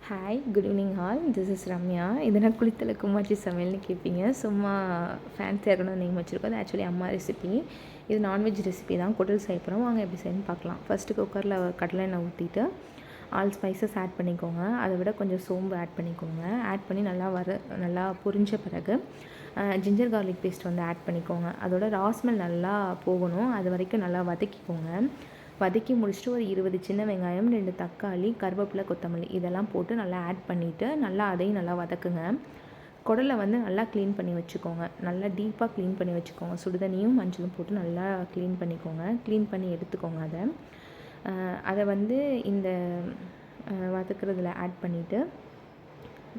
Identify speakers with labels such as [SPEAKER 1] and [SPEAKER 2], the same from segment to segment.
[SPEAKER 1] Hi, good evening all. This is Ramya. இதெல்லாம் குளித்தலை கும்மாச்சி சமையல்னு கேட்பீங்க. சும்மா ஃபேன்சியாக இருக்கணும்னு நேம் வச்சுருக்கோம். அது ஆக்சுவலி அம்மா ரெசிபி. இது நான்வெஜ் ரெசிபி தான். குடல் செய்ய போகிறோம். வாங்க எப்படி செய்யணும்னு பார்க்கலாம். ஃபஸ்ட்டு குக்கரில் கடலை எண்ணெய் ஊற்றிட்டு ஆல் ஸ்பைசஸ் ஆட் பண்ணிக்கோங்க. அதை விட கொஞ்சம் சோம்பு ஆட் பண்ணிக்கோங்க. ஆட் பண்ணி நல்லா பொரிஞ்ச பிறகு ஜிஞ்சர் கார்லிக் பேஸ்ட் வந்து ஆட் பண்ணிக்கோங்க. அதோட ராஸ்மெல் நல்லா போகணும். அது வரைக்கும் நல்லா வதக்கிக்கோங்க. வதக்கி முடிச்சுட்டு ஒரு 20 சின்ன வெங்காயம், 2 தக்காளி, கருவேப்பிலை, கொத்தமல்லி இதெல்லாம் போட்டு நல்லா ஆட் பண்ணிவிட்டு அதையும் நல்லா வதக்குங்க. குடலை வந்து நல்லா க்ளீன் பண்ணி வச்சுக்கோங்க. நல்லா டீப்பாக க்ளீன் பண்ணி வச்சுக்கோங்க. சுடுதண்ணியும் மஞ்சளும் போட்டு நல்லா க்ளீன் பண்ணிக்கோங்க. க்ளீன் பண்ணி எடுத்துக்கோங்க. அதை வந்து இந்த வதக்குறதுல ஆட் பண்ணிவிட்டு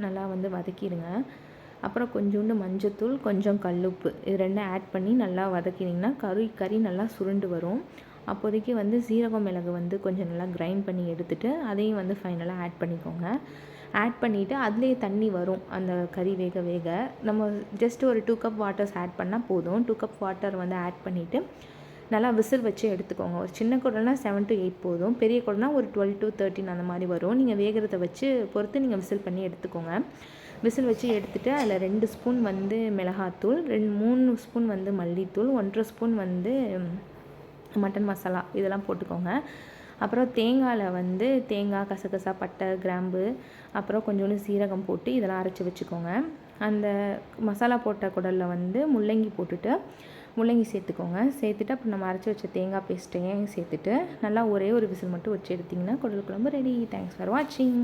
[SPEAKER 1] நல்லா வந்து வதக்கிடுங்க. அப்புறம் கொஞ்சோண்டு மஞ்சத்தூள், கொஞ்சம் கல்லுப்பு இது ரெண்டும் ஆட் பண்ணி நல்லா வதக்கினீங்கன்னா கறி நல்லா சுருண்டு வரும். அப்போதைக்கு வந்து சீரகம் மிளகு வந்து கொஞ்சம் நல்லா கிரைண்ட் பண்ணி எடுத்துகிட்டு அதையும் வந்து ஃபைனலாக ஆட் பண்ணிக்கோங்க. ஆட் பண்ணிவிட்டு அதுலேயே தண்ணி வரும். அந்த கறி வேக நம்ம ஜஸ்ட் ஒரு 2 கப் வாட்டர்ஸ் ஆட் பண்ணால் போதும். 2 கப் வாட்டர் வந்து ஆட் பண்ணிவிட்டு நல்லா விசில் வச்சு எடுத்துக்கோங்க. ஒரு சின்ன குடல்னா 7 to 8 போதும். பெரிய குடல்னா ஒரு 12 to 13 அந்த மாதிரி வரும். நீங்கள் வேகிறத வச்சு பொறுத்து நீங்கள் விசில் பண்ணி எடுத்துக்கோங்க. விசில் வச்சு எடுத்துகிட்டு அதில் 2 ஸ்பூன் வந்து மிளகாத்தூள், 3 ஸ்பூன் வந்து மல்லித்தூள், 1.5 ஸ்பூன் வந்து மட்டன் மசாலா இதெல்லாம் போட்டுக்கோங்க. அப்புறம் தேங்காய், கசகசா, பட்டை, கிராம்பு, அப்புறம் கொஞ்சோண்டு சீரகம் போட்டு இதெல்லாம் அரைச்சி வச்சுக்கோங்க. அந்த மசாலா போட்ட குடலில் வந்து முள்ளங்கி சேர்த்துக்கோங்க. சேர்த்துட்டு அப்புறம் நம்ம அரைச்சி வச்ச தேங்காய் பேஸ்ட்டையும் சேர்த்துட்டு நல்லா ஒரே ஒரு விசில் மட்டும் வச்சு எடுத்திங்கன்னா குடல் குழம்பு ரெடி. தேங்க்ஸ் ஃபார் வாட்சிங்.